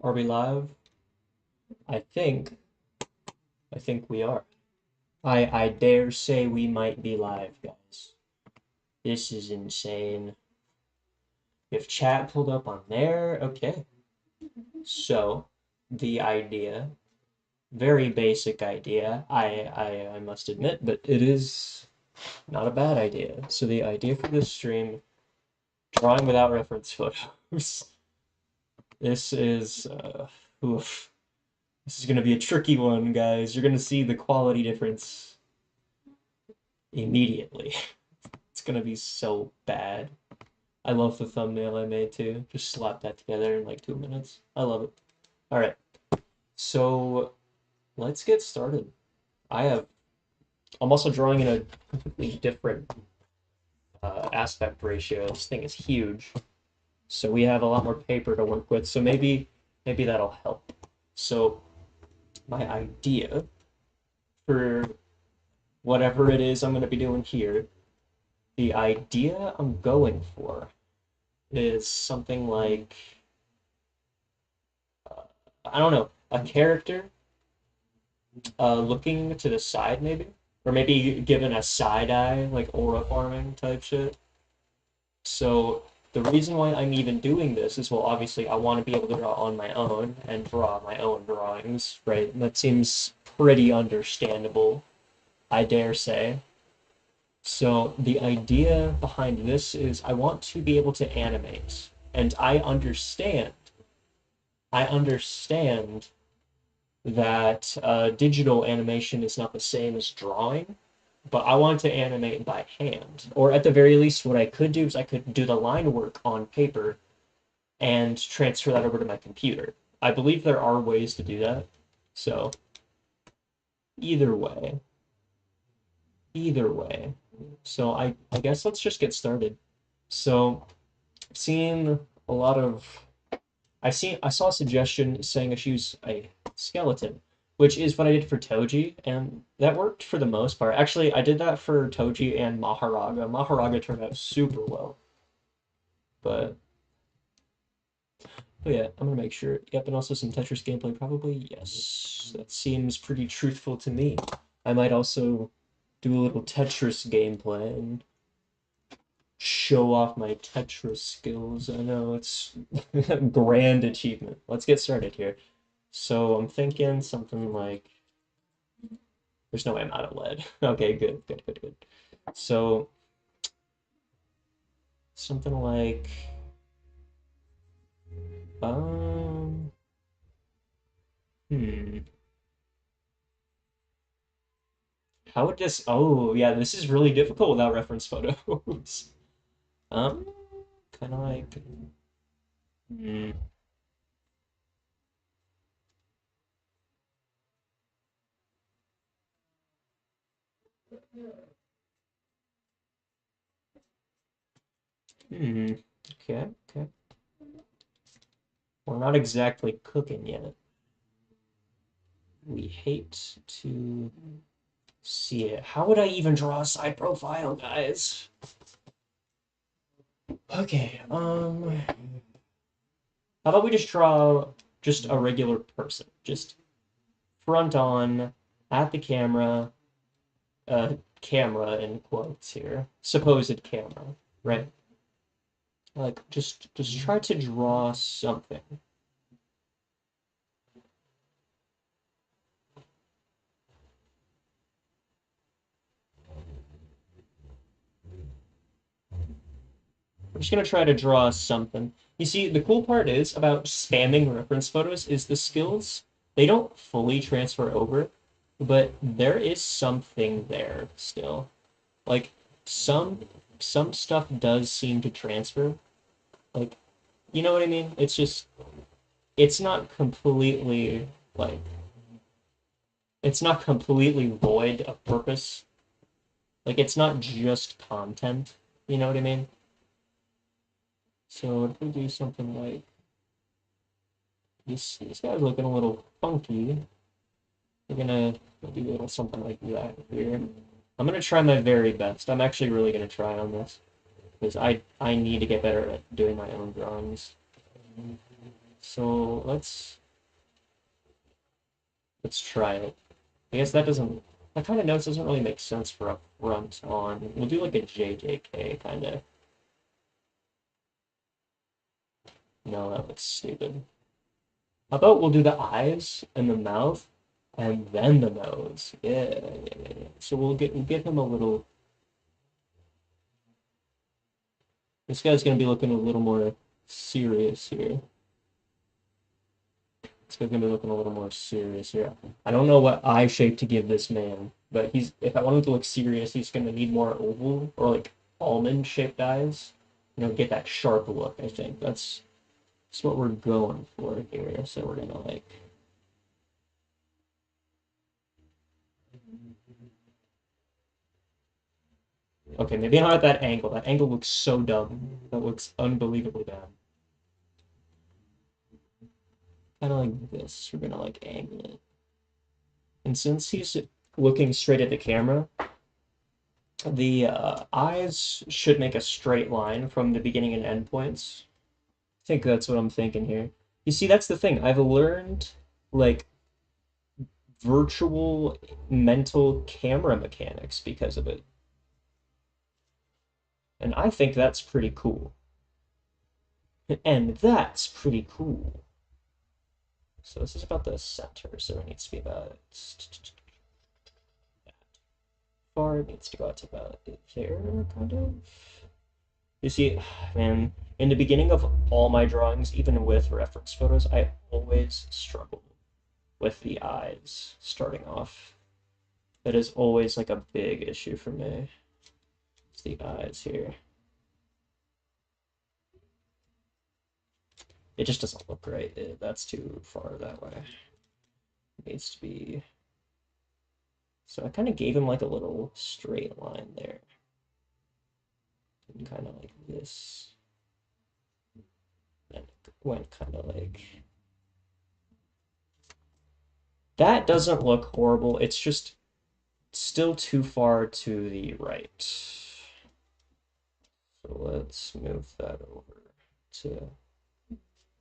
Are we live? I think I think we are. I dare say we might be live, guys. This is insane. If chat pulled up on there, okay. So, the idea, very basic idea, I must admit, but it is not a bad idea. So the idea for this stream, drawing without reference photos. This is oof. This is gonna be a tricky one, guys. You're gonna see the quality difference immediately. It's gonna be so bad. I love the thumbnail I made too. Just slap that together in like 2 minutes. I love it. All right, so let's get started. I have. I'm also drawing in a completely different aspect ratio. This thing is huge, so we have a lot more paper to work with. So maybe that'll help. So my idea for whatever it is I'm going to be doing here, the idea I'm going for is something like I don't know, a character looking to the side maybe, or maybe given a side eye like aura farming type shit. So the reason why I'm even doing this is, well, obviously I want to be able to draw on my own and draw my own drawings, right? And that seems pretty understandable, I dare say. So the idea behind this is I want to be able to animate, and I understand that digital animation is not the same as drawing, but I want to animate by hand. Or at the very least, what I could do is I could do the line work on paper and transfer that over to my computer. I believe there are ways to do that. So either way, either way. So I guess let's just get started. So I've seen a lot of I saw a suggestion saying I should use a skeleton, which is what I did for Toji, and that worked for the most part. Actually, I did that for Toji and Maharaga. Maharaga turned out super well. But yeah, I'm gonna make sure. Yep, and also some Tetris gameplay, probably. Yes, that seems pretty truthful to me. I might also do a little Tetris gameplay and show off my Tetris skills. I know it's a grand achievement. Let's get started here. So I'm thinking something like, there's no way I'm out of lead. Okay, good, good, good, good. So something like, um, hmm, how would this? Oh, yeah, this is really difficult without reference photos. Um, kind of like, hmm, hmm. Okay, okay. We're not exactly cooking yet. We hate to see it. How would I even draw a side profile, guys? Okay, how about we just draw just a regular person, just front on at the camera, camera in quotes here, supposed camera, right? Like just try to draw something. I'm just gonna try to draw something. You see, the cool part is about spamming reference photos is the skills, they don't fully transfer over, but there is something there still. Like some some stuff does seem to transfer. Like, you know what I mean? It's just it's not completely like it's not completely void of purpose. Like it's not just content. You know what I mean? So if we do something like this guy's looking a little funky. We're gonna do a little something like that here. I'm gonna try my very best. I'm actually really gonna try on this because I need to get better at doing my own drawings. So let's try it. I guess that doesn't that kind of notes doesn't really make sense for a front on. We'll do like a JJK kind of. No, that looks stupid. How about we'll do the eyes and the mouth and then the nose? Yeah. So we'll give him a little. This guy's gonna be looking a little more serious here. This guy's gonna be looking a little more serious here. I don't know what eye shape to give this man, but he's if I want him to look serious, he's gonna need more oval or like almond shaped eyes. You know, get that sharp look. I think that's what we're going for here. So we're gonna like okay, maybe not at that angle. That angle looks so dumb. That looks unbelievably bad. Kind of like this. We're gonna like angle it. And since he's looking straight at the camera, the eyes should make a straight line from the beginning and end points. I think that's what I'm thinking here. You see, that's the thing. I've learned like virtual mental camera mechanics because of it. And I think that's pretty cool. And that's pretty cool. So this is about the center, so it needs to be about that far. It needs to go out to about there, kind of. You see, man, in the beginning of all my drawings, even with reference photos, I always struggle with the eyes starting off. That is always like a big issue for me. It's the eyes here. It just doesn't look right. That's too far that way. It needs to be. So I kind of gave him like a little straight line there. And kind of like this. And it went kind of like. That doesn't look horrible. It's just still too far to the right. So let's move that over to.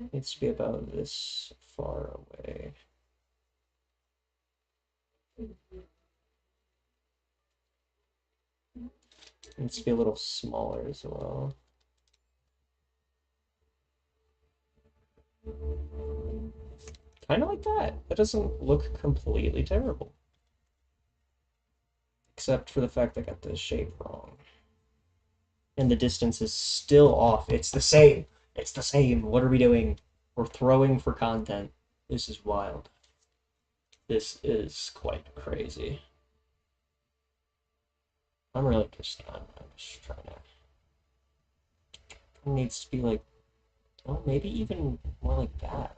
It needs to be about this far away. It needs to be a little smaller as well. Kind of like that. That doesn't look completely terrible. Except for the fact I got the shape wrong. And the distance is still off. It's the same. It's the same. What are we doing? We're throwing for content. This is wild. This is quite crazy. I'm really just I'm just trying to. It needs to be like, oh, maybe even more like that.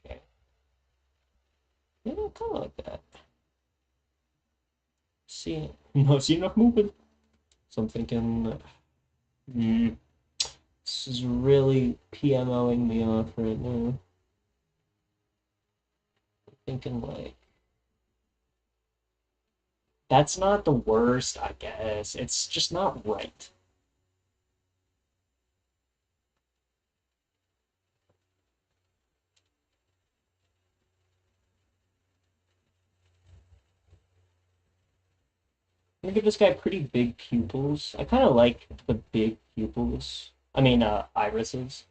Okay. Yeah, kind of like that. See, no, see enough movement. So I'm thinking, this is really PMOing me off right now. I'm thinking like, that's not the worst, I guess. It's just not right. I'm gonna give this guy pretty big pupils. I kind of like the big pupils. I mean, irises.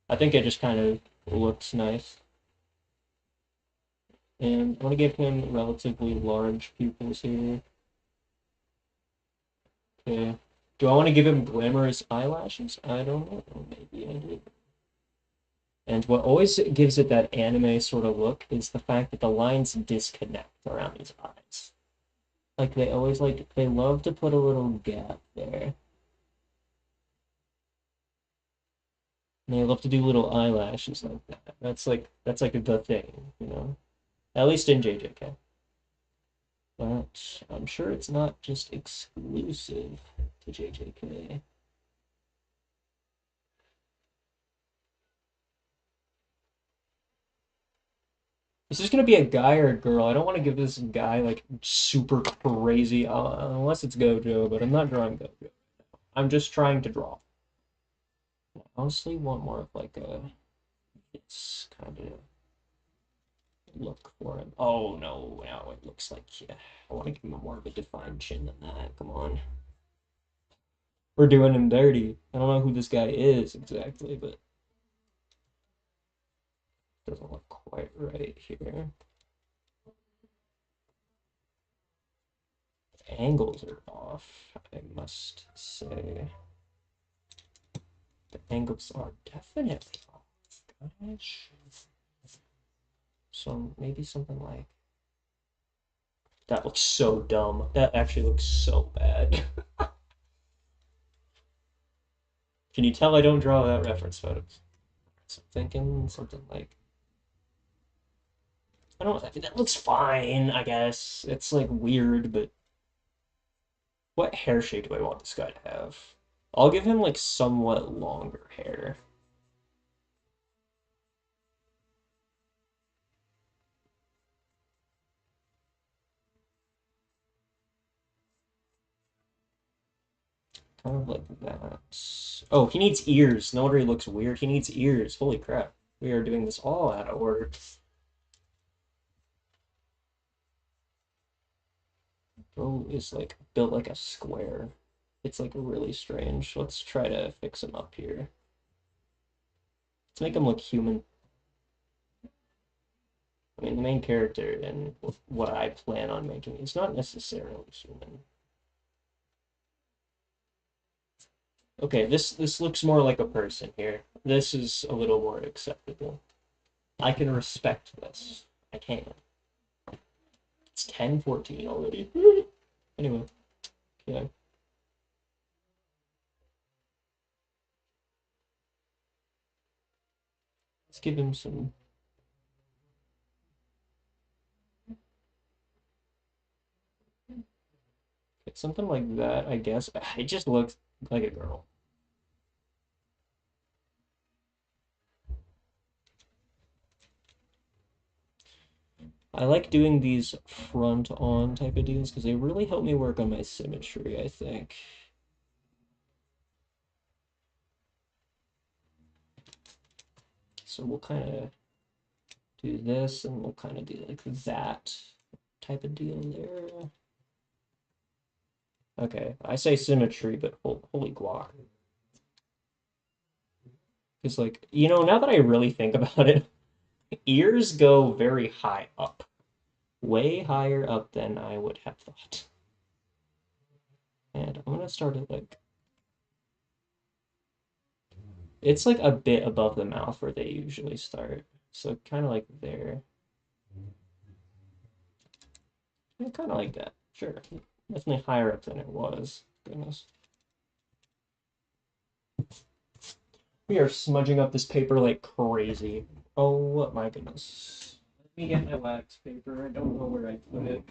I think it just kind of looks nice. And I want to give him relatively large pupils here. Okay. Do I want to give him glamorous eyelashes? I don't know. Maybe I do. And what always gives it that anime sort of look is the fact that the lines disconnect around his eyes. Like they always they love to put a little gap there. And they love to do little eyelashes like that. That's like the thing, you know. At least in JJK. But I'm sure it's not just exclusive to JJK. Is this gonna be a guy or a girl? I don't want to give this guy like super crazy, unless it's Gojo, but I'm not drawing Gojo. I'm just trying to draw. I honestly want more of like a this kind of look for him. Oh no, now it looks like, yeah, I want to give him more of a defined chin than that. Come on. We're doing him dirty. I don't know who this guy is exactly, but it doesn't look quite right here. The angles are off, I must say. The angles are definitely off. Gosh. So maybe something like that looks so dumb. That actually looks so bad. Can you tell I don't draw that reference photos? So I'm thinking something like I don't know. I mean, that looks fine, I guess. It's like weird, but what hair shape do I want this guy to have? I'll give him like somewhat longer hair. Kind of like that. Oh, he needs ears. No wonder he looks weird. He needs ears. Holy crap. We are doing this all out of order. Bro is like built like a square. It's like really strange. Let's try to fix him up here. Let's make him look human. I mean, the main character and what I plan on making is not necessarily human. Okay, this looks more like a person here. This is a little more acceptable. I can respect this. I can. It's 10:14 already. Anyway, yeah. Let's give him some. Something like that, I guess. It just looks like a girl. I like doing these front on type of deals because they really help me work on my symmetry, I think. So we'll kind of do this and we'll kind of do like that type of deal there. Okay, I say symmetry, but holy guac. Because, like, now that I really think about it, ears go very high up. Way higher up than I would have thought. And I'm gonna start it like it's like a bit above the mouth where they usually start. So kind of like there. Yeah, kind of like that. Sure. Definitely higher up than it was. Goodness. We are smudging up this paper like crazy. Oh my goodness. Let me get my wax paper. I don't know where I put it.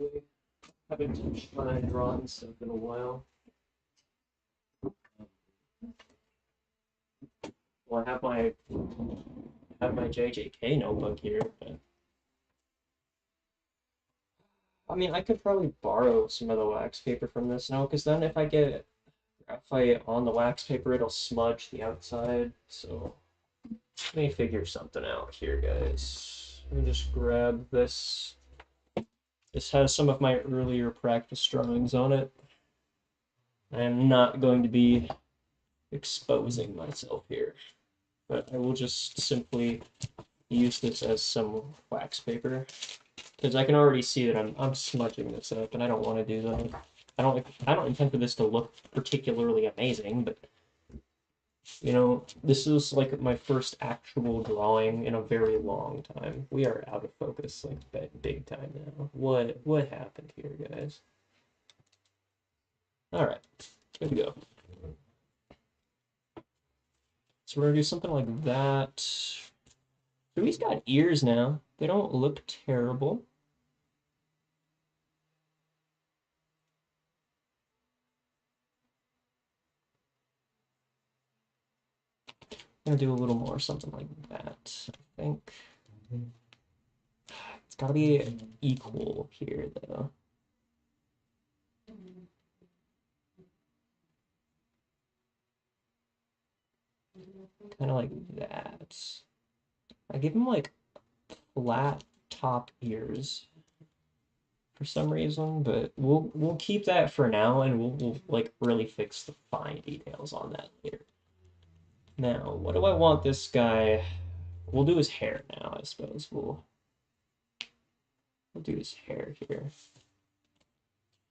I haven't touched my drawing stuff in a while. Well, I have my JJK notebook here, but I mean, I could probably borrow some of the wax paper from this now, because then if I get graphite on the wax paper, it'll smudge the outside. So let me figure something out here, guys. Let me just grab this. This has some of my earlier practice drawings on it. I am not going to be exposing myself here, but I will just simply use this as some wax paper because I can already see that I'm smudging this up, and I don't want to do that. I don't intend for this to look particularly amazing, but this is like my first actual drawing in a very long time. We are out of focus like big time now. What happened here, guys? All right, here we go. So we're gonna do something like that. So he's got ears now. They don't look terrible. I'm gonna do a little more something like that, I think. It's gotta be equal here, though. Kind of like that. I give him like flat top ears for some reason, but we'll keep that for now, and we'll like really fix the fine details on that later. Now, what do I want this guy? We'll do his hair now, I suppose. We'll do his hair here.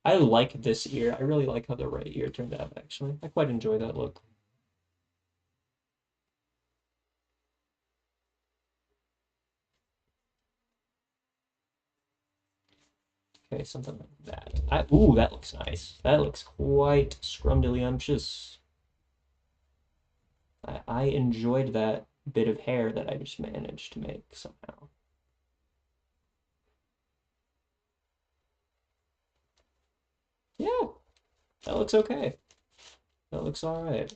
I like this ear. I really like how the right ear turned out, actually. I quite enjoy that look. Okay, something like that. Ooh, that looks nice. That looks quite scrumdiddlyumptious. I enjoyed that bit of hair that I just managed to make somehow. Yeah, that looks okay. That looks all right.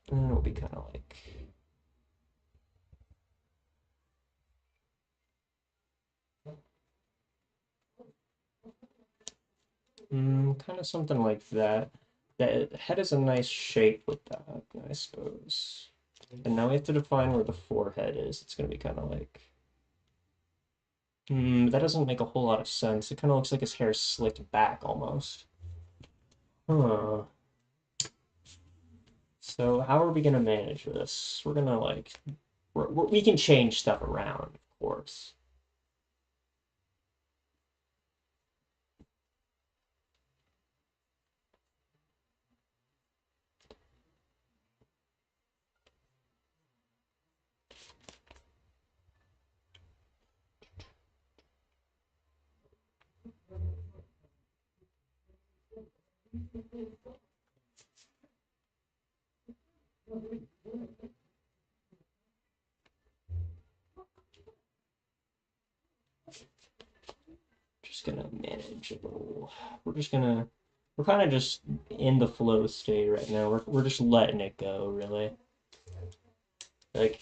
And it'll be kind of like kind of something like that. The head is a nice shape with that, I suppose. And now we have to define where the forehead is. It's gonna be kind of like, that doesn't make a whole lot of sense. It kind of looks like his hair slicked back almost. Huh. So how are we gonna manage this? We're gonna like, we can change stuff around, of course. Just gonna manage a little. We're just gonna. We're kind of just in the flow state right now. We're just letting it go, really. Like,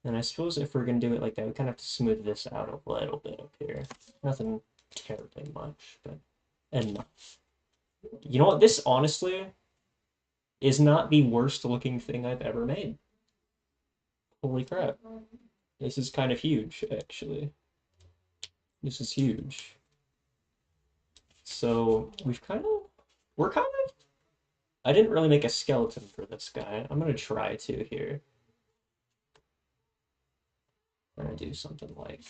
and I suppose if we're gonna do it like that, we kind of have to smooth this out a little bit up here. Nothing terribly much, but enough. You know what? This honestly is not the worst looking thing I've ever made. Holy crap. This is kind of huge, actually. This is huge. So we're kind of, I didn't really make a skeleton for this guy. I'm gonna try to here. I'm gonna do something like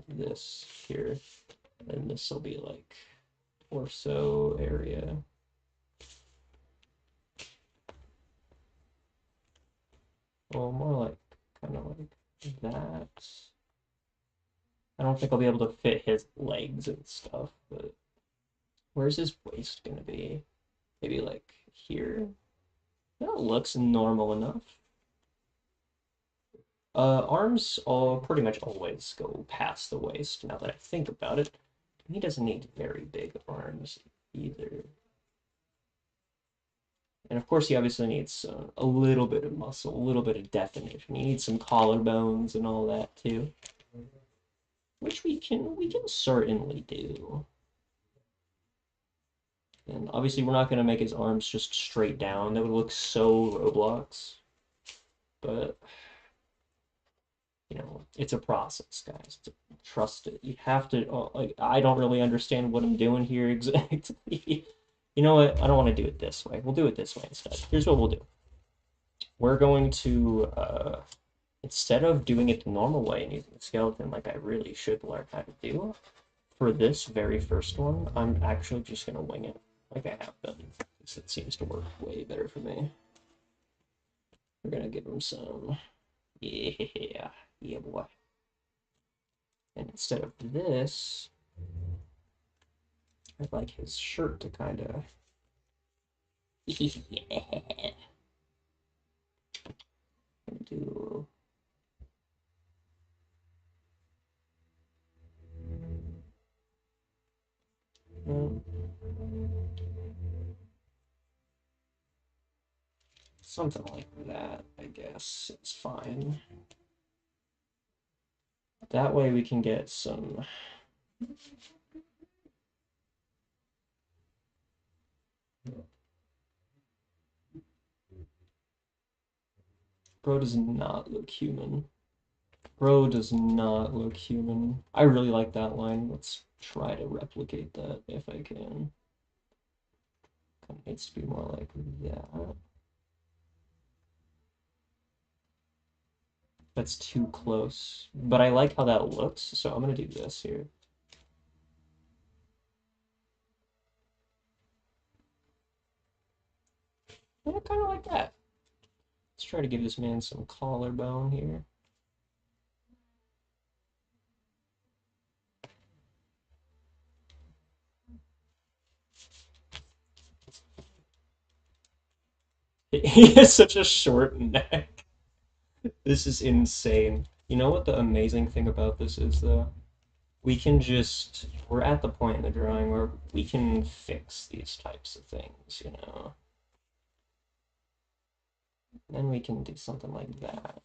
this here, and this will be like torso area. Well, more like kind of like that. I don't think I'll be able to fit his legs and stuff, but where's his waist gonna be? Maybe like here. That looks normal enough. Arms all pretty much always go past the waist, now that I think about it. He doesn't need very big arms either. And of course, he obviously needs a little bit of muscle, a little bit of definition. He needs some collarbones and all that too, which we can certainly do. And obviously, we're not going to make his arms just straight down. That would look so Roblox. But it's a process, guys. Trust it. You have to. Like, I don't really understand what I'm doing here exactly. You know what? I don't want to do it this way. We'll do it this way instead. Here's what we'll do. We're going to instead of doing it the normal way and using the skeleton like I really should learn how to do, for this very first one, I'm actually just gonna wing it like I have been, because it seems to work way better for me. We're gonna give him some, yeah, yeah, boy. And instead of this, I'd like his shirt to kind of, yeah, do. Something like that, I guess. It's fine. That way we can get some. Bro does not look human. Bro does not look human. I really like that line. Let's try to replicate that if I can. Kind of needs to be more like that. That's too close. But I like how that looks, so I'm gonna do this here. Yeah, kind of like that. Let's try to give this man some collarbone here. He has such a short neck. This is insane. You know what the amazing thing about this is, though? We're at the point in the drawing where we can fix these types of things, you know? Then we can do something like that.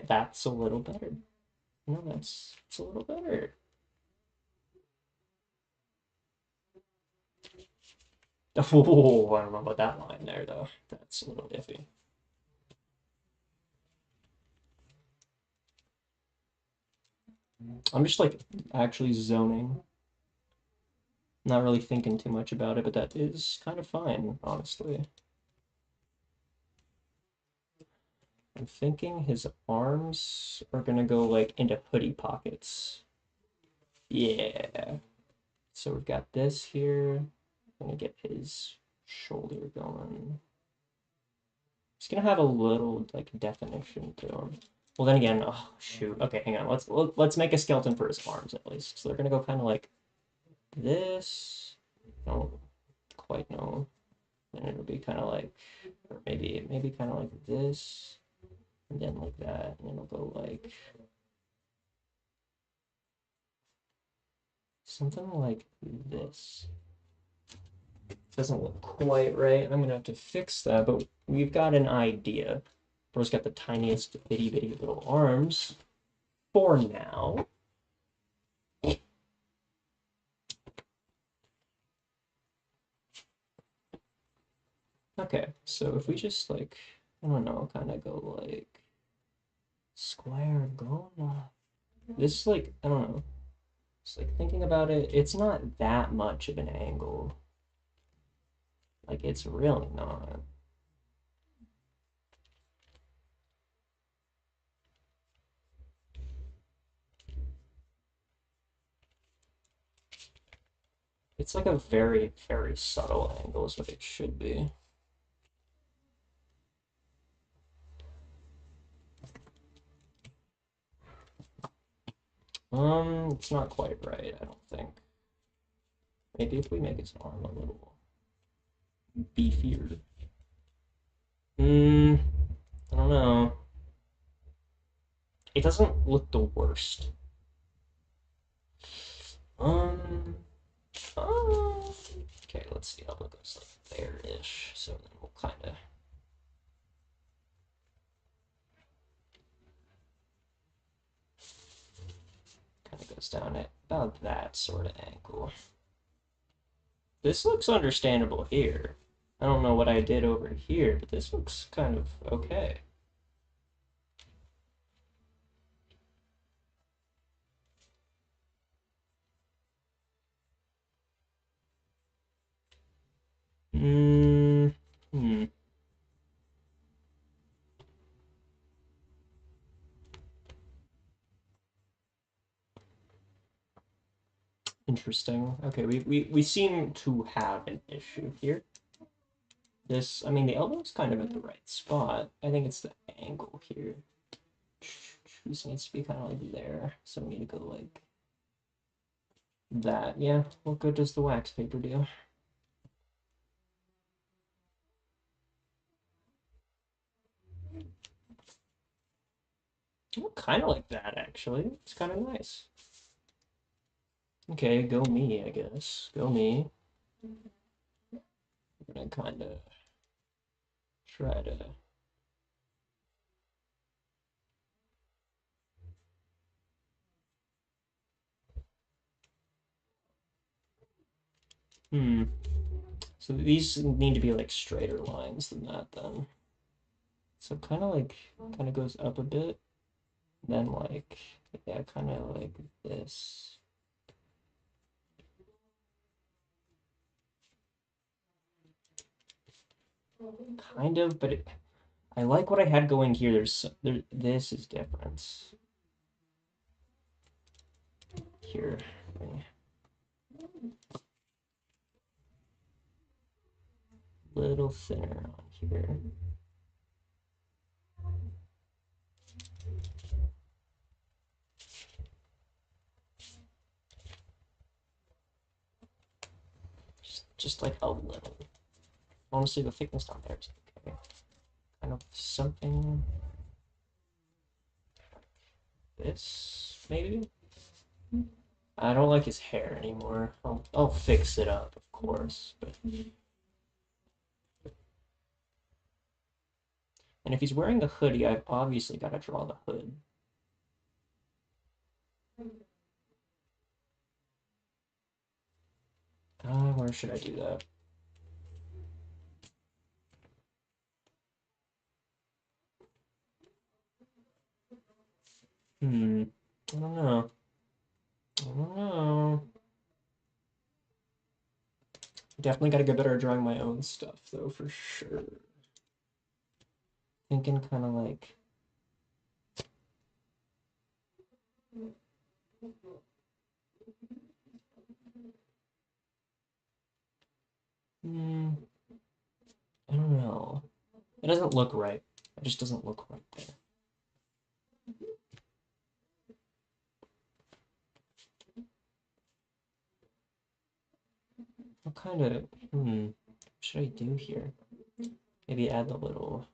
That's a little better. No, it's a little better. Oh, I don't know about that line there, though. That's a little iffy. I'm just like actually zoning. Not really thinking too much about it, but that is kind of fine, honestly. I'm thinking his arms are gonna go like into hoodie pockets. Yeah. So we've got this here. I'm gonna get his shoulder going. It's gonna have a little like definition to him. Well, then again, oh shoot. Okay, hang on. Let's make a skeleton for his arms at least. So they're gonna go kind of like this. I don't quite know. And it'll be kind of like, or maybe kind of like this, and then like that, and it'll go like something like this. Doesn't look quite right. I'm gonna have to fix that, but we've got an idea. Bro's got the tiniest bitty bitty little arms for now. Okay, so if we just like, I don't know, kind of go like square going. This like, I don't know. It's like thinking about it, it's not that much of an angle. Like it's really not. It's like a very, very subtle angle is what it should be. It's not quite right, I don't think. Maybe if we make his arm a little beefier. I don't know. It doesn't look the worst. Um, okay, let's see how it goes like there-ish. So then we'll kind of goes down at about that sort of angle. This looks understandable here. I don't know what I did over here, but this looks kind of okay. Hmm. Interesting. Okay, we seem to have an issue here. This, I mean, the elbow's kind of at the right spot. I think it's the angle here. This needs to be kind of like there. So we need to go like that. Yeah, what good does the wax paper do? Kind of like that, actually. It's kind of nice. Okay, go me, I guess. Go me. I'm gonna kind of try to Hmm. So these need to be like straighter lines than that then. So kind of goes up a bit, then like yeah, kind of like this. Kind of, but I like what I had going here. This is different here. Little thinner on here. Just like a little. Honestly, the thickness down there is okay. Kind of something. This maybe. I don't like his hair anymore. I'll fix it up, of course. But and if he's wearing a hoodie, I've obviously got to draw the hood. Where should I do that? I don't know. I don't know. Definitely got to get better at drawing my own stuff, though, for sure. Thinking kind of like. Hmm, I don't know. It doesn't look right. It just doesn't look right there. What kind of. What should I do here? Maybe add the little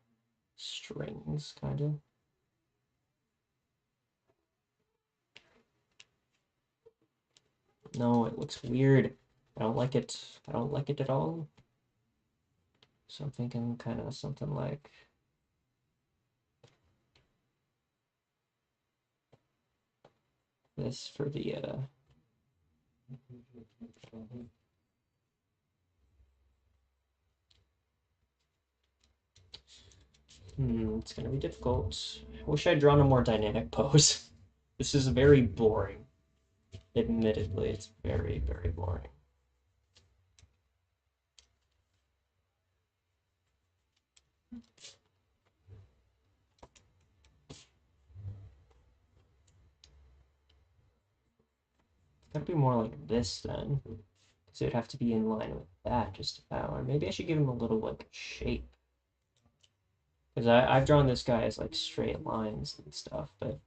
strings, kind of. No, it looks weird. I don't like it. I don't like it at all. So I'm thinking kind of something like this for the it's gonna be difficult. I wish I'd drawn a more dynamic pose. This is very boring. Admittedly, it's very, very boring. It's gotta be more like this then. So it'd have to be in line with that just about. Or maybe I should give him a little like shape. Because I've drawn this guy as like straight lines and stuff, but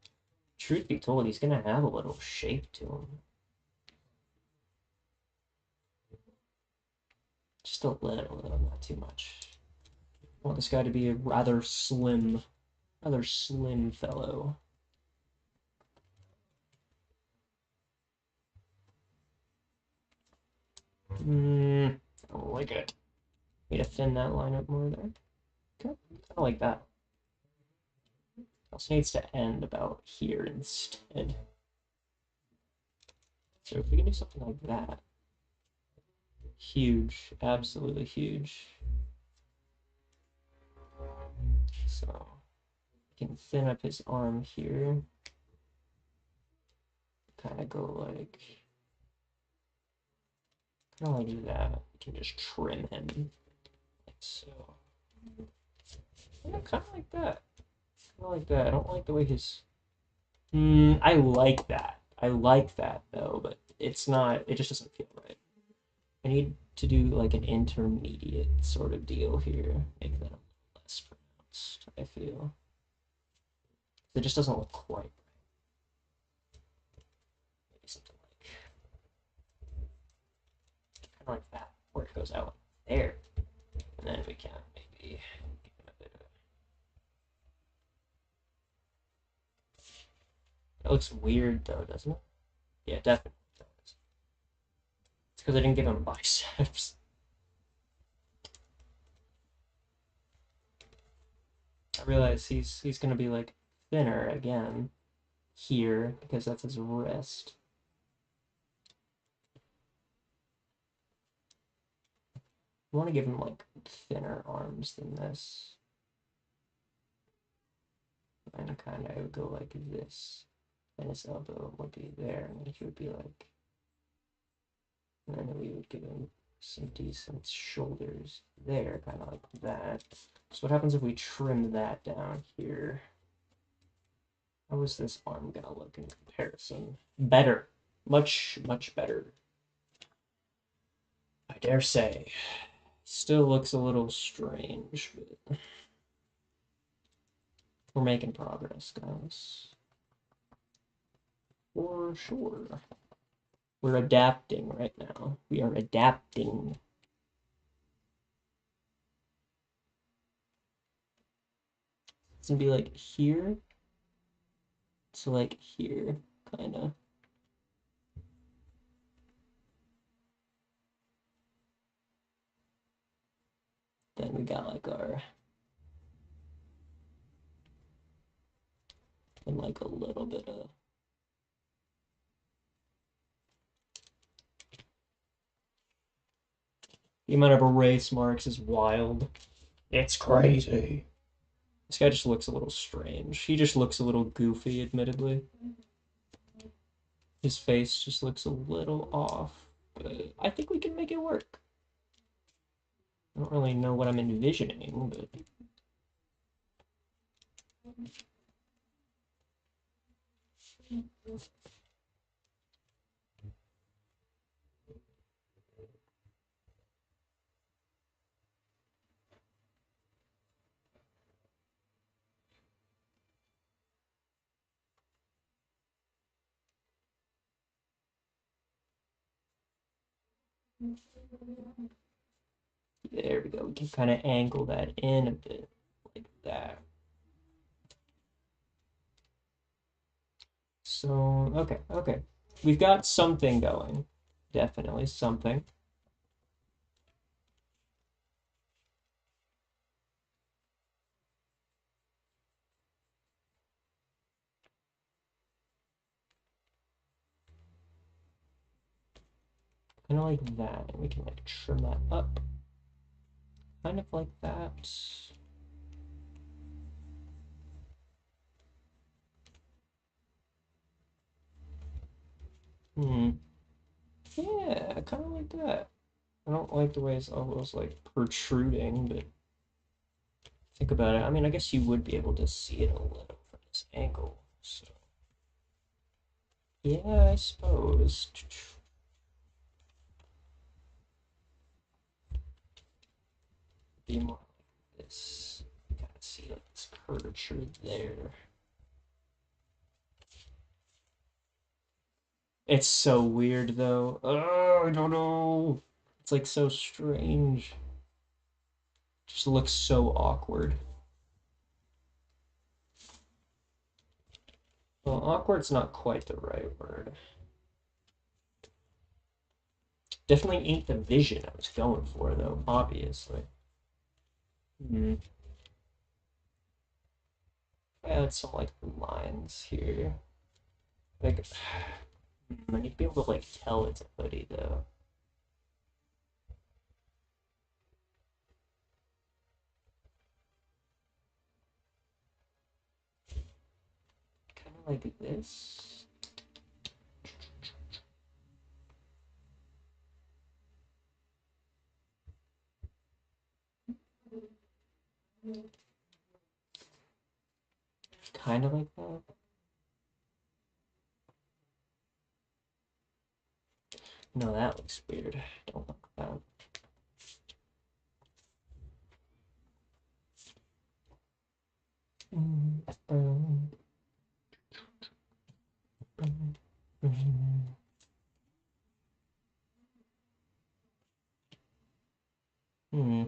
truth be told, he's gonna have a little shape to him. Just a little, though, not too much. I want this guy to be a rather slim fellow. I don't like it. Need to thin that line up more there. Okay, I like that. Also needs to end about here instead. So if we can do something like that, huge, absolutely huge. So we can thin up his arm here. Kind of go like that. We can just trim him like so. Yeah, kind of like that. Kind of like that. I don't like the way his. I like that. I like that though, but it's not. It just doesn't feel right. I need to do like an intermediate sort of deal here. Make that a little less pronounced, I feel. It just doesn't look quite right. Maybe something kind of like that, where it goes out there. And then we can maybe give him a bit of. It looks weird though, doesn't it? Yeah, definitely does. It's because I didn't give him biceps. I realize he's gonna be like thinner again here because that's his wrist. I want to give him like thinner arms than this. And kind of would go like this. And his elbow would be there, and he would be like, and then we would give him some decent shoulders there, kind of like that. So what happens if we trim that down here? How is this arm gonna look in comparison? Better. Much, much better. I dare say. Still looks a little strange, but we're making progress, guys. For sure. We're adapting right now. We are adapting. It's gonna be like here to like here, kind of. Then we got like our, and like a little bit of, the amount of erase marks is wild. It's crazy. This guy just looks a little strange. He just looks a little goofy, admittedly. His face just looks a little off, but I think we can make it work. I don't really know what I'm envisioning, but there we go. We can kind of angle that in a bit like that. So, okay. We've got something going. Definitely something. Kind of like that. And we can like trim that up. Kind of like that. Hmm. Yeah, kind of like that. I don't like the way it's almost like protruding, but think about it. I mean, I guess you would be able to see it a little from this angle. So, yeah, I suppose. Be more like this. You kind of see like this curvature there. It's so weird though. Oh, I don't know. It's like so strange. Just looks so awkward. Well, awkward's not quite the right word. Definitely ain't the vision I was going for though, obviously. Hmm. Add some like lines here. Like, I need to be able to like tell it's a hoodie though. Kind of like this. Kind of like that. No, that looks weird. Don't like that. Hmm.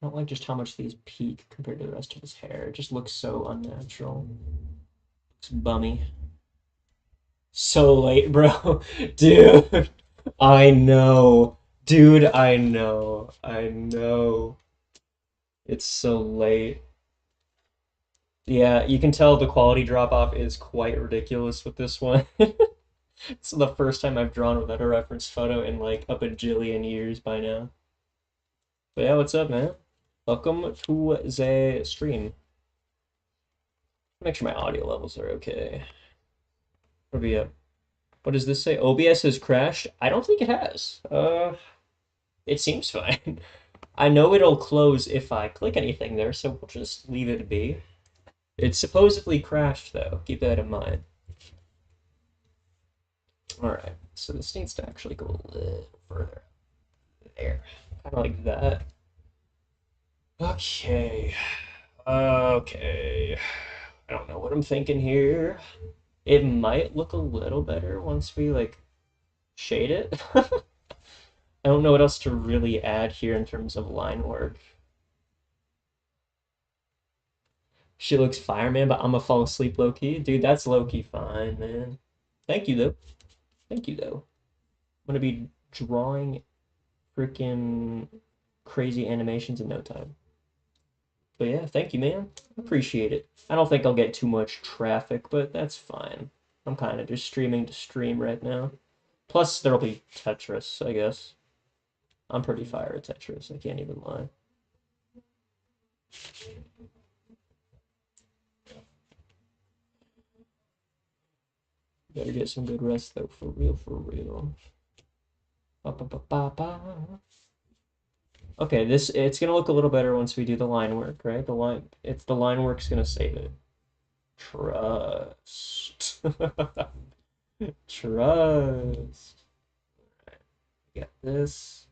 I don't like just how much these peak compared to the rest of his hair. It just looks so unnatural. Looks bummy. So late, bro. Dude, I know. Dude, I know. I know. It's so late. Yeah, you can tell the quality drop off is quite ridiculous with this one. It's the first time I've drawn without a reference photo in like a bajillion years by now. But yeah, what's up, man? Welcome to the stream. Make sure my audio levels are okay. What'll be up? What does this say? OBS has crashed? I don't think it has. It seems fine. I know it'll close if I click anything there, so we'll just leave it be. It's supposedly crashed though. Keep that in mind. Alright, so this needs to actually go a little further. There. Kind of like that. Okay. Okay. I don't know what I'm thinking here. It might look a little better once we like shade it. I don't know what else to really add here in terms of line work. She looks fire, man, but I'm gonna fall asleep low key. Dude, that's low key fine, man. Thank you though. Thank you though. I'm gonna be drawing freaking crazy animations in no time. But yeah, thank you, man. Appreciate it. I don't think I'll get too much traffic, but that's fine. I'm kind of just streaming to stream right now. Plus, there'll be Tetris, I guess. I'm pretty fire at Tetris, I can't even lie. Better get some good rest, though, for real, for real. Ba, ba, ba, ba, ba. Okay, it's gonna look a little better once we do the line work, right? The line work's gonna save it. Trust. Trust. Got this.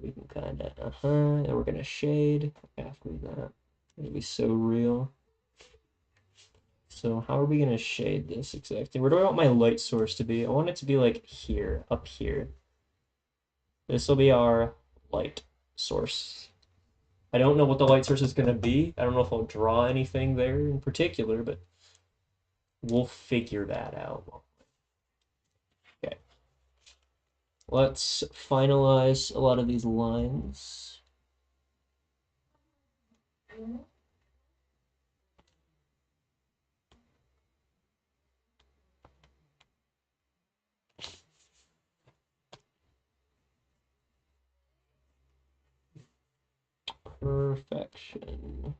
We can kind of, and we're gonna shade after that. It'll be so real. So how are we gonna shade this exactly? Where do I want my light source to be? I want it to be like here, up here. This will be our light source. I don't know what the light source is gonna be. I don't know if I'll draw anything there in particular, but we'll figure that out. Okay. Let's finalize a lot of these lines. Perfection.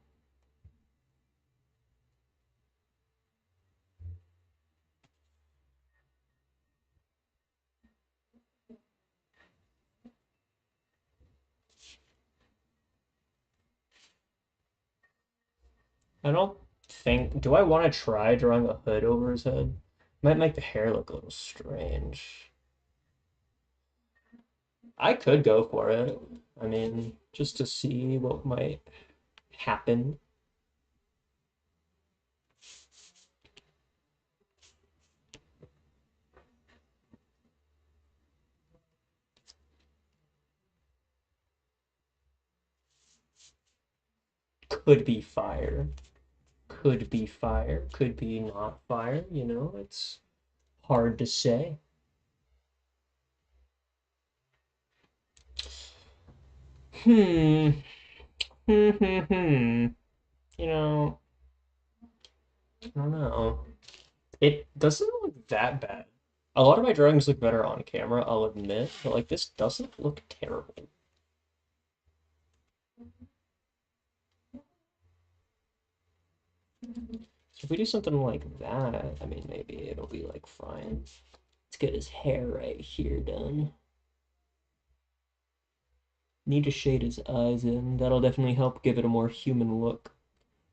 I don't think. Do I want to try drawing a hood over his head? Might make the hair look a little strange. I could go for it. I mean, just to see what might happen. Could be fire. Could be fire. Could be not fire. You know, it's hard to say. Hmm. Hmm. You know, I don't know. It doesn't look that bad. A lot of my drawings look better on camera, I'll admit, but like this doesn't look terrible. So if we do something like that, I mean, maybe it'll be like fine. Let's get his hair right here done. Need to shade his eyes in. That'll definitely help give it a more human look.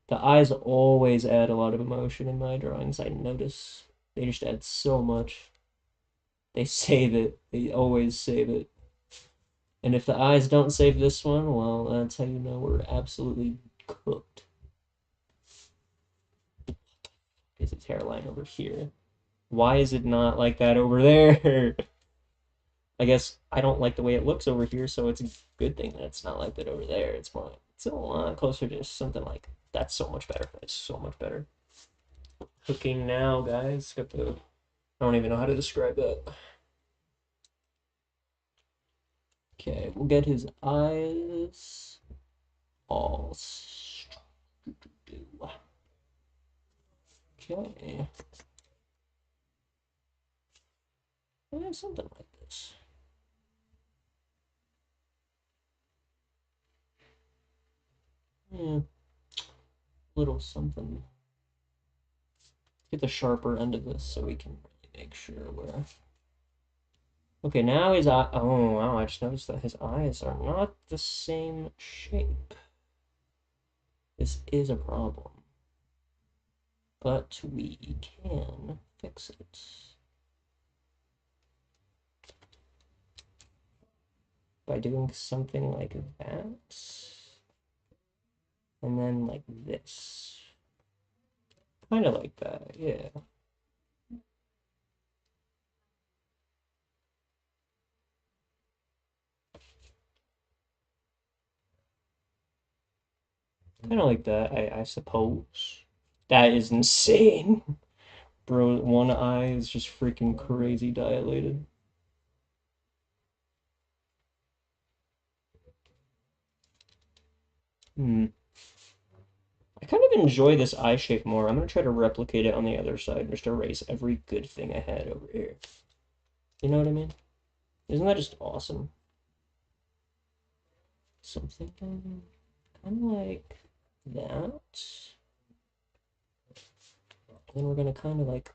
The eyes always add a lot of emotion in my drawings, I notice. They just add so much. They save it. They always save it. And if the eyes don't save this one, well, that's how you know we're absolutely cooked. Is its hairline over here? Why is it not like that over there? I guess I don't like the way it looks over here, so it's a good thing that it's not like that over there. It's a lot closer to something like That's so much better. That's so much better. Cooking now, guys. Got the. I don't even know how to describe that. Okay, we'll get his eyes all. Okay. Something like this. Yeah, little something. Get the sharper end of this so we can really make sure we're. Okay, now his eye. Oh wow! I just noticed that his eyes are not the same shape. This is a problem, but we can fix it by doing something like that, and then like this, kind of like that. Yeah. Kind of like that, I suppose. That is insane. Bro, one eye is just freaking crazy dilated. Hmm. I kind of enjoy this eye shape more. I'm gonna try to replicate it on the other side, just erase every good thing I had over here. You know what I mean? Isn't that just awesome? Something kind of like that. And then we're gonna kind of like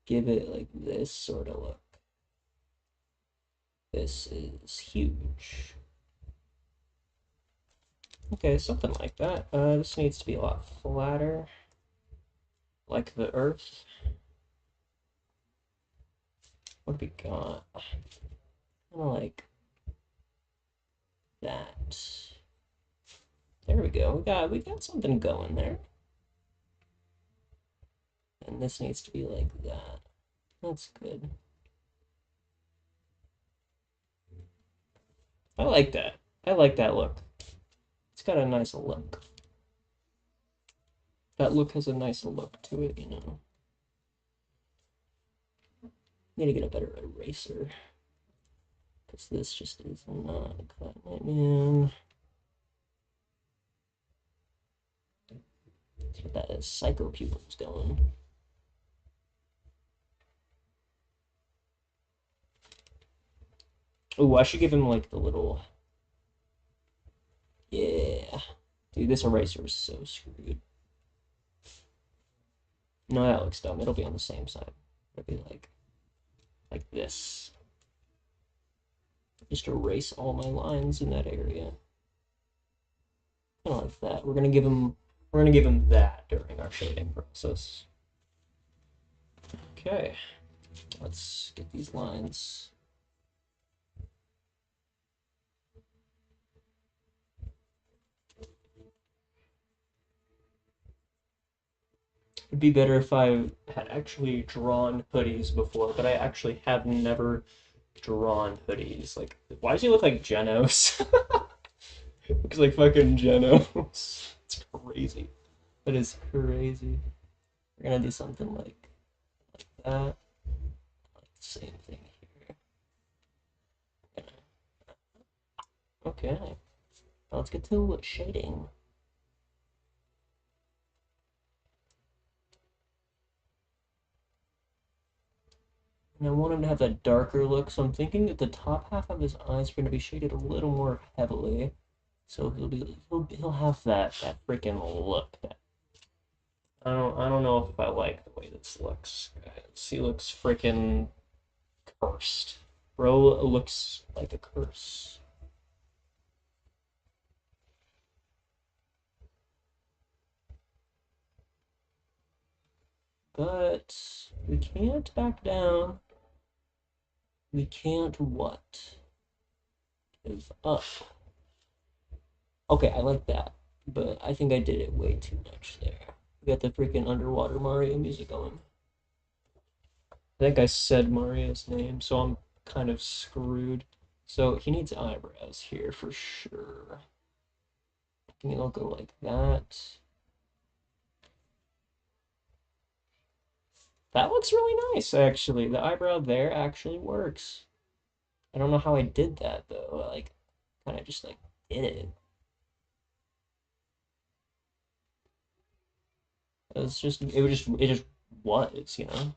give it like this sort of look. This is huge. Okay, something like that. This needs to be a lot flatter, like the Earth. What have we got? Kind of like that. There we go. We got something going there. And this needs to be like that. That's good. I like that. I like that look. It's got a nice look. That look has a nice look to it, you know. Need to get a better eraser. Because this just is not cutting it, man. Let's get that psycho pupils going. Oh, I should give him like the little. Yeah. Dude, this eraser is so screwed. No, that looks dumb. It'll be on the same side. It'll be like this. Just erase all my lines in that area. Kind of like that. We're gonna give him that during our shading process. Okay. Let's get these lines. It'd be better if I had actually drawn hoodies before, but I actually have never drawn hoodies. Like, why does he look like Genos? Looks like fucking Genos. It's crazy. That is crazy. We're gonna do something like that. Same thing here. Okay. Now let's get to shading. And I want him to have that darker look, so I'm thinking that the top half of his eyes are going to be shaded a little more heavily. So he'll have that freaking look. I don't know if I like the way this looks, guys. He looks freaking cursed. Bro looks like a curse. But we can't back down. We can't what? Give up. Okay, I like that, but I think I did it way too much there. We got the freaking underwater Mario music going. I think I said Mario's name, so I'm kind of screwed. So he needs eyebrows here for sure. I think I'll go like that. That looks really nice, actually. The eyebrow there actually works. I don't know how I did that though. Like, kind of just like did it. It just was, you know?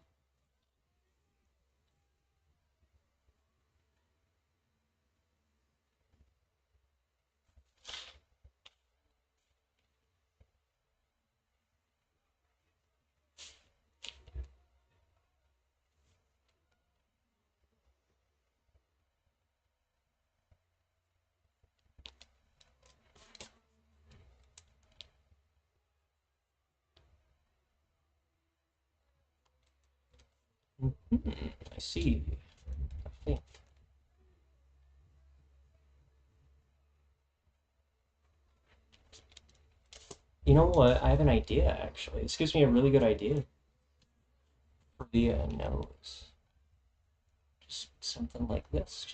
I see. I think. You know what? I have an idea actually. This gives me a really good idea for the nose. Just something like this.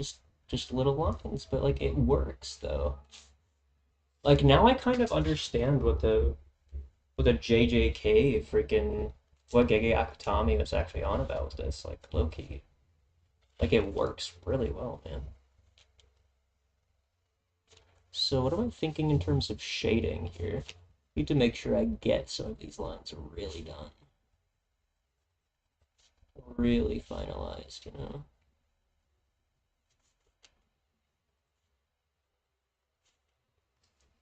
Just little lines, but like it works though. Like now I kind of understand what the JJK freaking what Gege Akutami was actually on about with this, like low key. Like it works really well, man. So what am I thinking in terms of shading here? Need to make sure I get some of these lines really done. Really finalized, you know.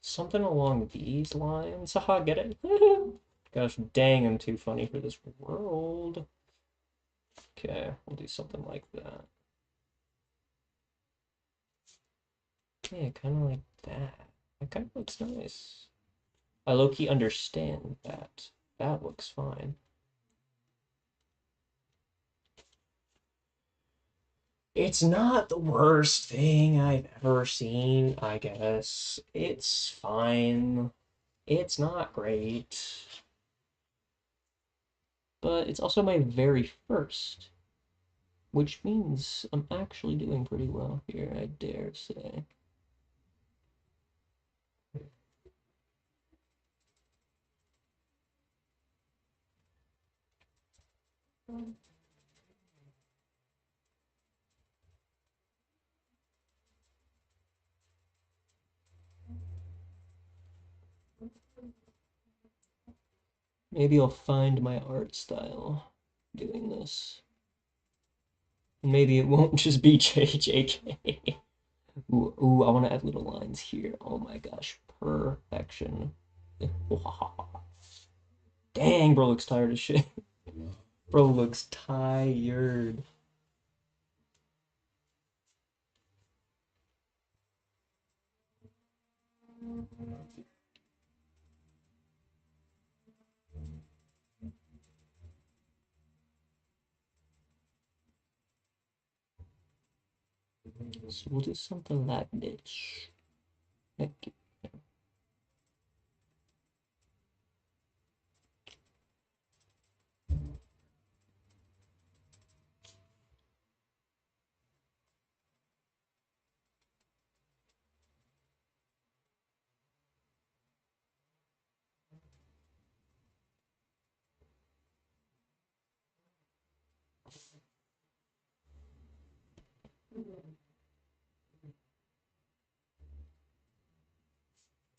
Something along these lines. Haha, get it? Gosh dang, I'm too funny for this world. Okay, we'll do something like that. Yeah, kind of like that. That kind of looks nice. I low-key understand that. That looks fine. It's not the worst thing I've ever seen, I guess. It's fine. It's not great. But it's also my very first, which means I'm actually doing pretty well here, I dare say. Maybe I'll find my art style doing this. Maybe it won't just be JJK. Ooh, I want to add little lines here. Oh my gosh, perfection. Dang, bro looks tired as shit. Bro looks tired. So we'll do something like this. Like,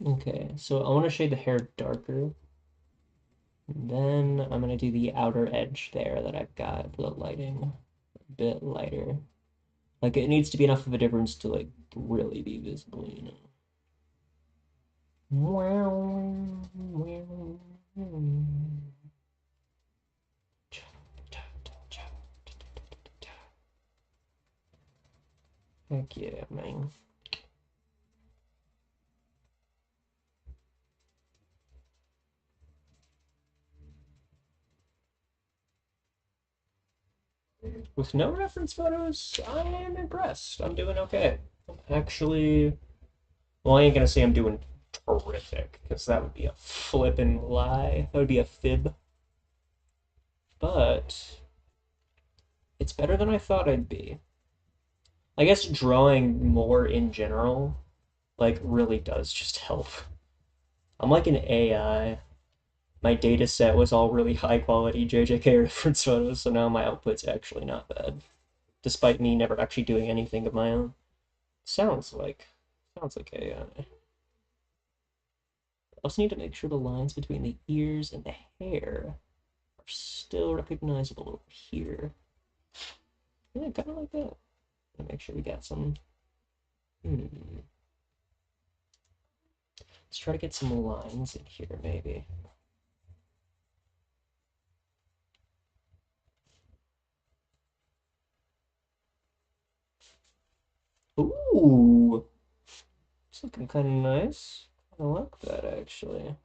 okay, so I want to shade the hair darker. Then I'm gonna do the outer edge there that I've got for the lighting a bit lighter. Like it needs to be enough of a difference to like really be visible, you know. Heck yeah, man. With no reference photos, I am impressed. I'm doing okay. Actually, well, I ain't gonna say I'm doing terrific, because that would be a flippin' lie. That would be a fib. But it's better than I thought I'd be. I guess drawing more in general, like, really does just help. I'm like an AI. my data set was all really high quality JJK reference photos, so now my output's actually not bad, despite me never actually doing anything of my own. Sounds like AI. I also need to make sure the lines between the ears and the hair are still recognizable over here. Yeah, kind of like that. Make sure we got some. Let's try to get some lines in here, maybe. Ooh, it's looking kind of nice. I like that actually.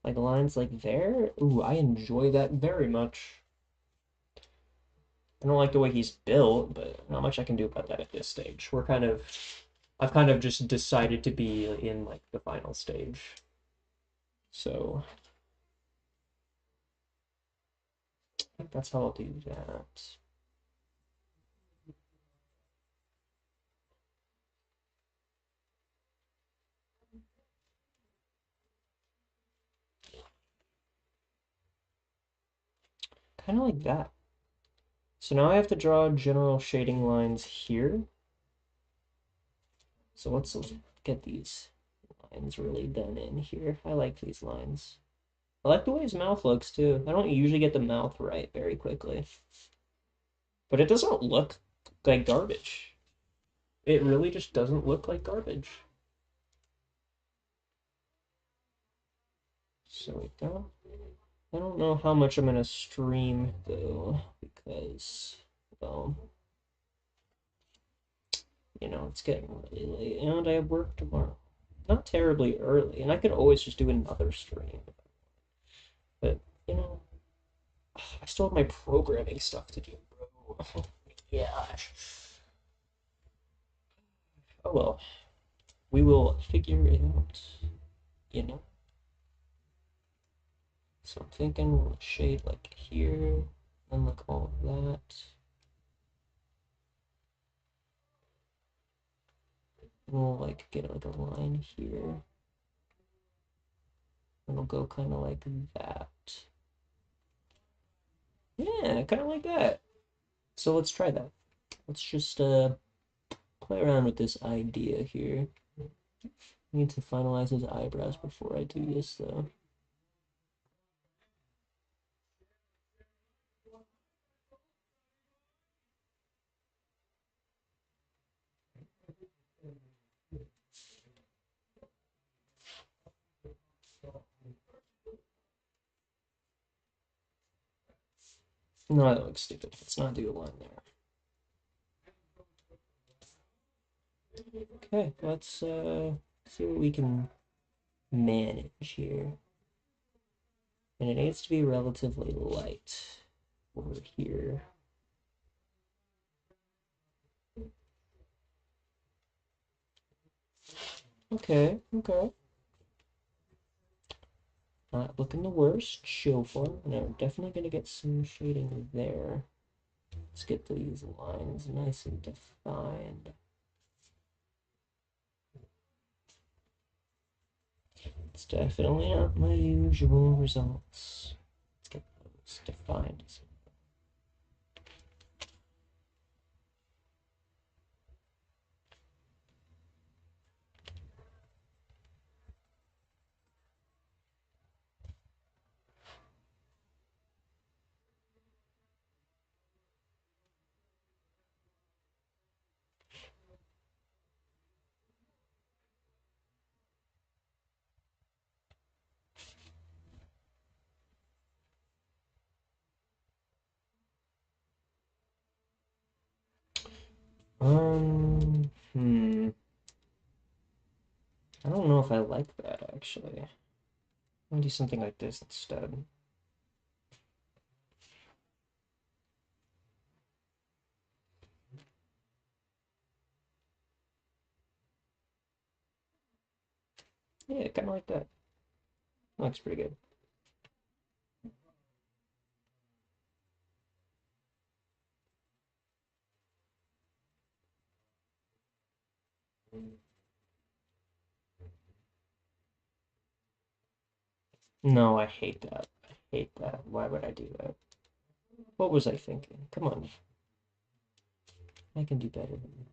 Like lines like there. Ooh, I enjoy that very much. I don't like the way he's built, but not much I can do about that at this stage. I've kind of just decided to be in like the final stage. So I think that's how I'll do that. Kind of like that. So now I have to draw general shading lines here. So let's get these lines really done in here. I like these lines. I like the way his mouth looks too. I don't usually get the mouth right very quickly. But it doesn't look like garbage. It really just doesn't look like garbage. So we go. I don't know how much I'm gonna stream though, because, well, it's getting really late, and I have work tomorrow. Not terribly early, and I could always just do another stream. But, you know, I still have my programming stuff to do, bro. Yeah. Oh well, we will figure it out, you know? So I'm thinking we'll shade like here, and like all of that. We'll like get like a line here. And it'll go kind of like that. Yeah, kind of like that. So let's try that. Let's just play around with this idea here. I need to finalize his eyebrows before I do this though. No, that looks stupid. Let's not do a line there. Okay, let's see what we can manage here. And it needs to be relatively light over here. Okay, okay. Not looking the worst so far. And I'm definitely gonna get some shading there. Let's get these lines nice and defined. It's definitely not my usual results. Let's get those defined. Hmm. I don't know if I like that actually. I'm gonna do something like this instead. Yeah, kind of like that. Looks pretty good. No, I hate that. I hate that. Why would I do that? What was I thinking? Come on. I can do better than that.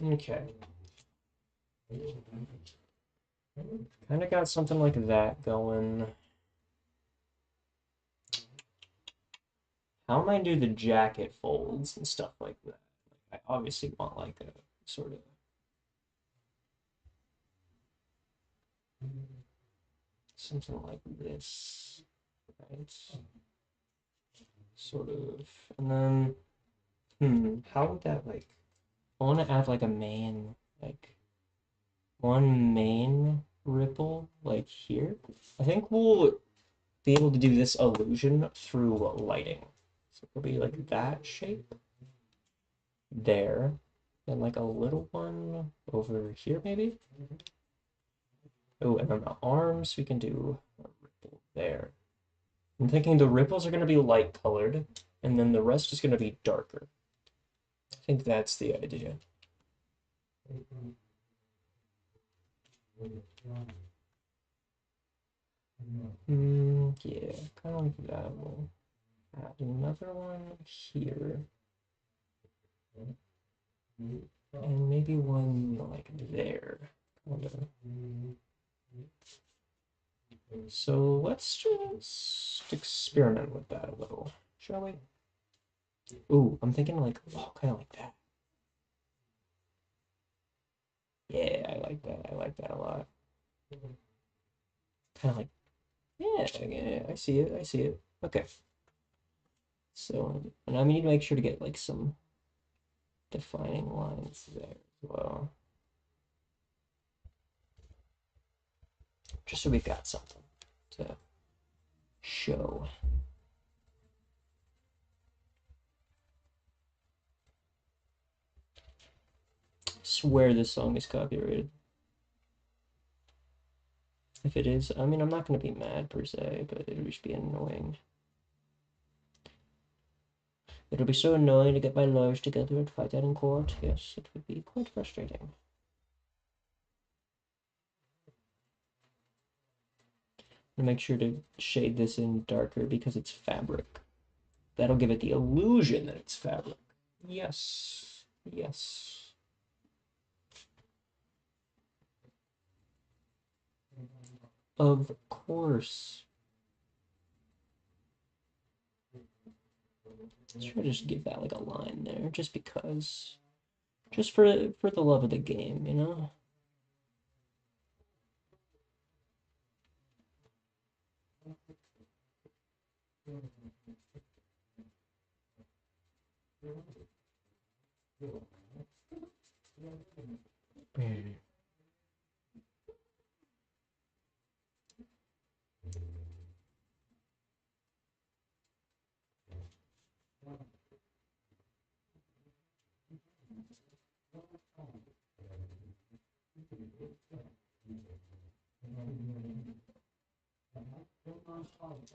Okay. Kind of got something like that going. How am I do the jacket folds and stuff like that? I obviously want like a sort of something like this, right? Sort of. And then, how would that like, I want to add like a main, like one main ripple, like here. I think we'll be able to do this illusion through lighting. So it'll be like that shape there, and like a little one over here maybe. Oh, and then the arms, we can do a ripple there. I'm thinking the ripples are going to be light colored, and then the rest is going to be darker. I think that's the idea. Yeah, kind of like that. We'll add another one here, and maybe one like there. Kind of. So let's just experiment with that a little, shall we? Ooh, I'm thinking like, oh, kind of like that. Yeah, I like that. I like that a lot. Kind of like, yeah, yeah, I see it. I see it. Okay. So, and I need to make sure to get like some defining lines there as well. Just so we've got something to show. I swear this song is copyrighted. If it is, I mean, I'm not going to be mad per se, but it would just be annoying. It'll be so annoying to get my lawyers together and fight that in court. Yes, it would be quite frustrating. I'm gonna make sure to shade this in darker because it's fabric. That'll give it the illusion that it's fabric. Yes, yes. Of course. Let's try to just give that like a line there, just because. Just for the love of the game, you know?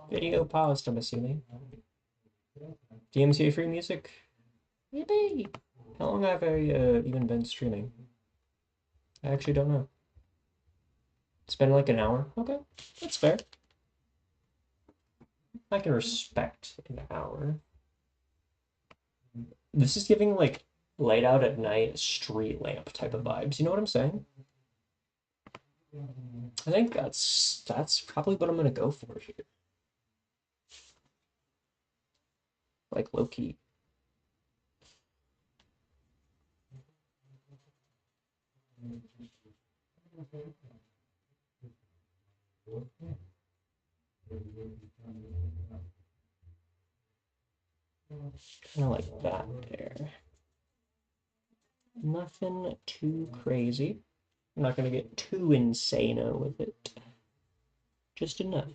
Video paused, I'm assuming. DMCA free music? Yippee! How long have I even been streaming? I actually don't know. It's been like an hour? Okay, that's fair. I can respect an hour. This is giving like laid out at night street lamp type of vibes. You know what I'm saying? I think that's probably what I'm gonna go for here. Like low key. Kind of like that there. Nothing too crazy. I'm not gonna get too insano with it. Just enough.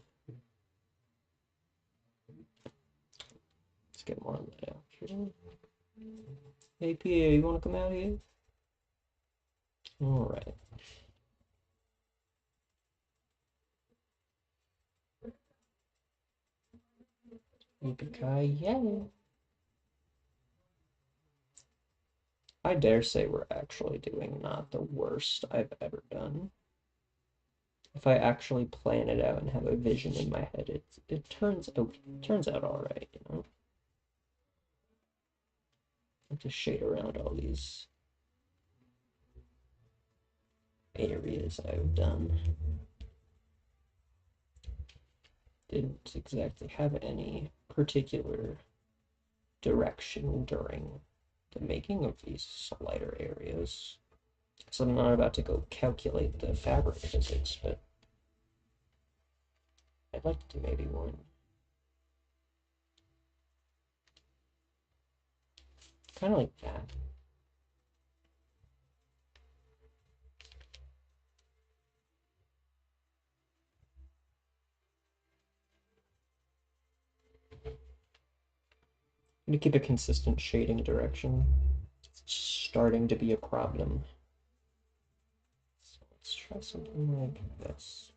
Let's get more of that out here. Hey PA, you wanna come out here? Alright. Yippee-ki-yay. I dare say we're actually doing not the worst I've ever done. If I actually plan it out and have a vision in my head, it turns out all right, you know. I have to shade around all these areas I've done. Didn't exactly have any particular direction during the making of these lighter areas. So I'm not about to go calculate the fabric physics, but I'd like to do maybe one. Kind of like that. To keep a consistent shading direction. It's starting to be a problem. So let's try something like this.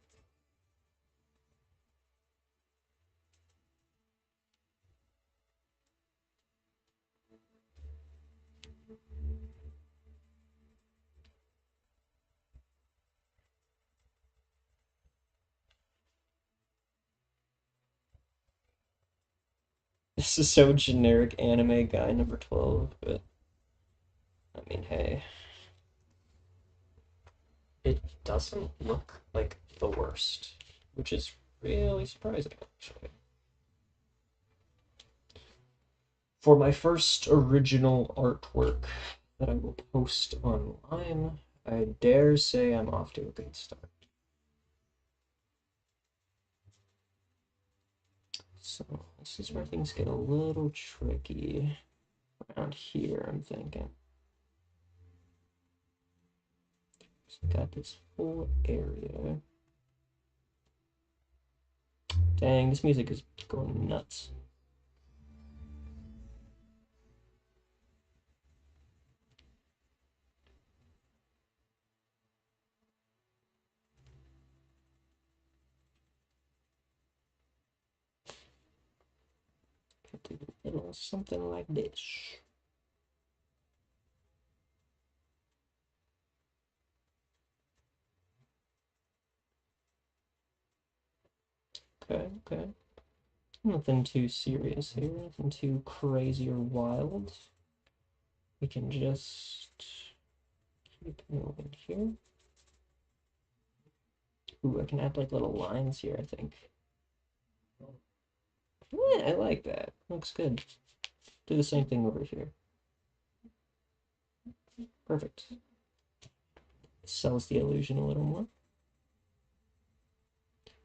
This is so generic anime guy number 12, but I mean, hey. It doesn't look like the worst, which is really surprising, actually. For my first original artwork that I will post online, I dare say I'm off to a good start. So this is where things get a little tricky. Around here, I'm thinking. So got this whole area. Dang, this music is going nuts. Do a little something like this. Okay. Nothing too serious here, nothing too crazy or wild. We can just keep moving here. Ooh, I can add like little lines here, I think. Yeah, I like that. Looks good. Do the same thing over here. Perfect. Sells the illusion a little more.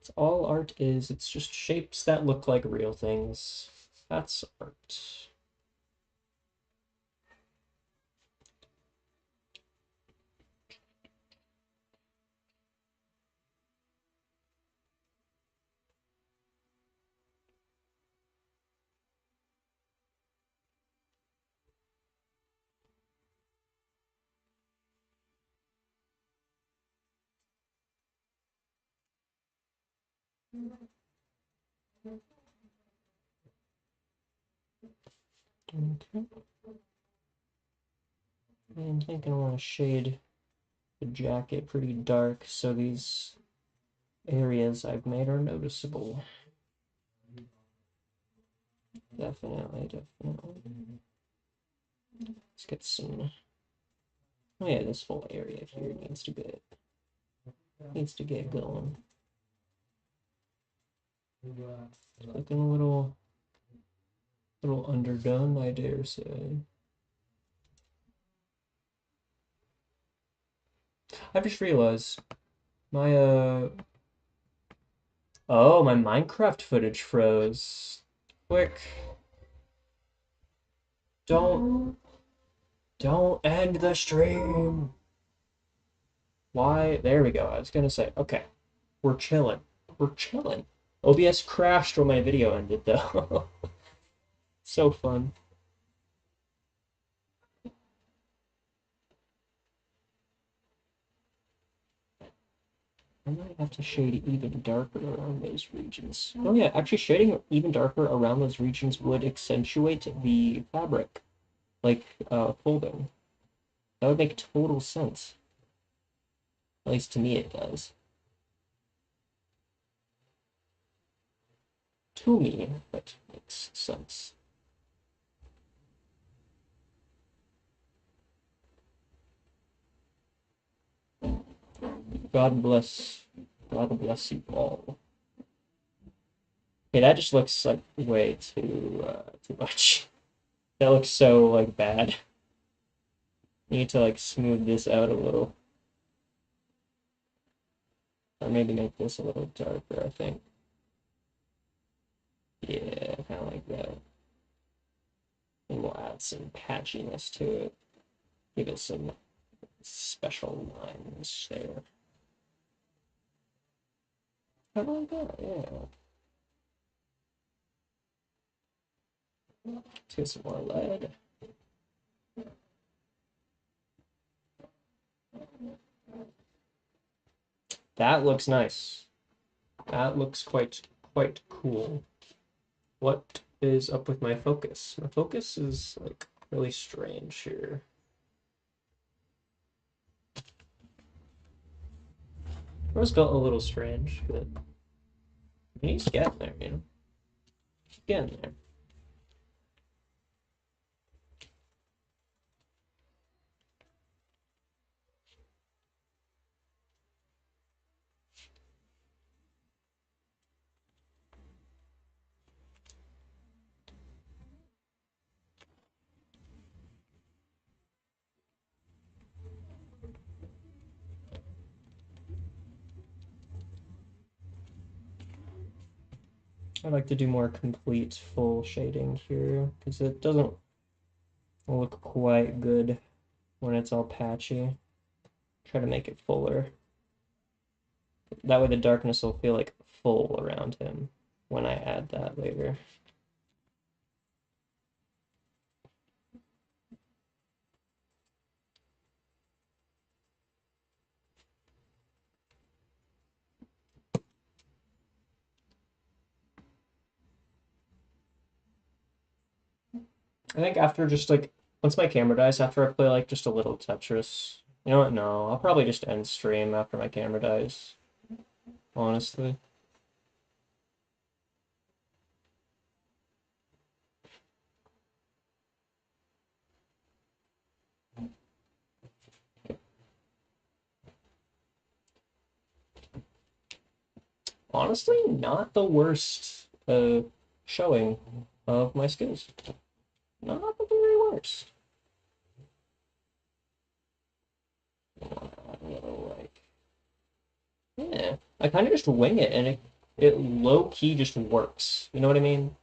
It's all art is. It's just shapes that look like real things. That's art. Okay. I'm thinking I want to shade the jacket pretty dark so these areas I've made are noticeable. Definitely. Let's get some. Oh yeah, this whole area here needs to get going. Looking a little underdone, I dare say. I just realized my oh, my Minecraft footage froze. Quick. Don't end the stream. Why? There we go. I was gonna say, okay, we're chilling. We're chilling. OBS crashed when my video ended though. So fun. I might have to shade even darker around those regions. Oh yeah, actually shading even darker around those regions would accentuate the fabric, like folding. That would make total sense. At least to me it does. To me, that makes sense. God bless. God bless you all. Okay, that just looks like way too much. That looks so like bad. You need to like smooth this out a little. Or maybe make this a little darker, I think. Yeah, kind of like that. And we'll add some patchiness to it. Give it some special lines there. Kind of like that, yeah. Let's get some more lead. That looks nice. That looks quite cool. What is up with my focus? My focus is like really strange here. It always felt a little strange, but he's getting there, you know. He's getting there. I like to do more complete full shading here because it doesn't look quite good when it's all patchy. Try to make it fuller. That way the darkness will feel like full around him when I add that later. I think after just like once my camera dies, after I play like just a little Tetris. You know what? No, I'll probably just end stream after my camera dies. Honestly. Honestly, not the worst showing of my skills. Not the very worst. Like, yeah, I kind of just wing it, and it low key just works. You know what I mean?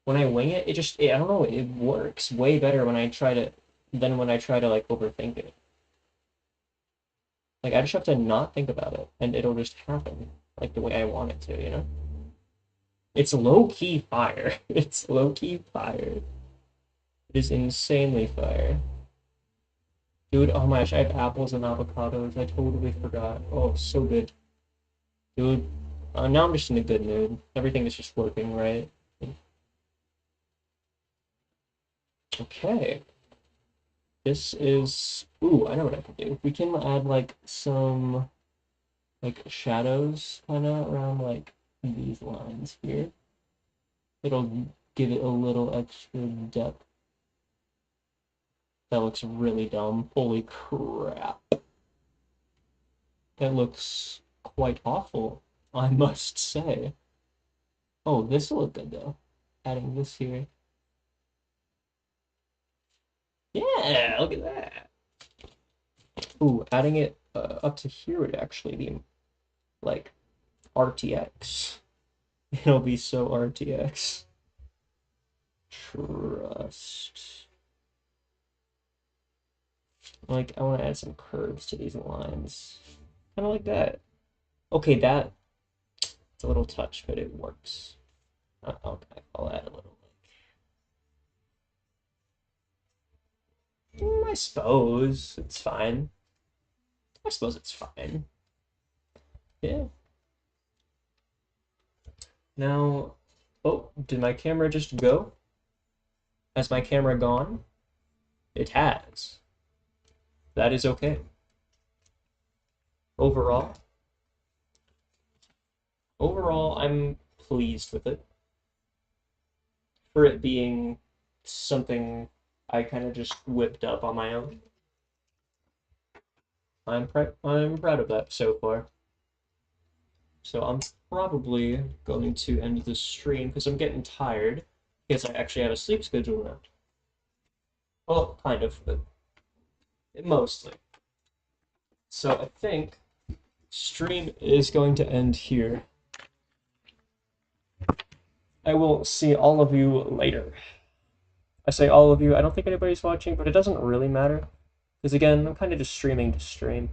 When I wing it, I don't know, it works way better when I try to than when I try to like overthink it. Like I just have to not think about it, and it'll just happen like the way I want it to. You know? It's low key fire. It's low key fire. It is insanely fire. Dude, oh my gosh, I have apples and avocados. I totally forgot. Oh, so good. Dude, now I'm just in a good mood. Everything is just working right. Okay. This is... Ooh, I know what I can do. We can add, like, some, like, shadows, kind of, around, like, these lines here. It'll give it a little extra depth. That looks really dumb. Holy crap. That looks quite awful, I must say. Oh, this will look good though. Adding this here. Yeah, look at that. Ooh, adding it up to here would actually be like RTX. It'll be so RTX. Trust. Like, I want to add some curves to these lines. Kind of like that. Okay, that's a little touch, but it works. Okay, I'll add a little. I suppose it's fine. I suppose it's fine. Yeah. Now, oh, did my camera just go? Has my camera gone? It has. That is okay. Overall, I'm pleased with it for it being something I kind of just whipped up on my own. I'm proud of that so far. So I'm probably going to end the stream because I'm getting tired because I actually have a sleep schedule now. Well, kind of, but mostly. So I think stream is going to end here. I will see all of you later. I say all of you, I don't think anybody's watching, but it doesn't really matter. Because again, I'm kind of just streaming to stream.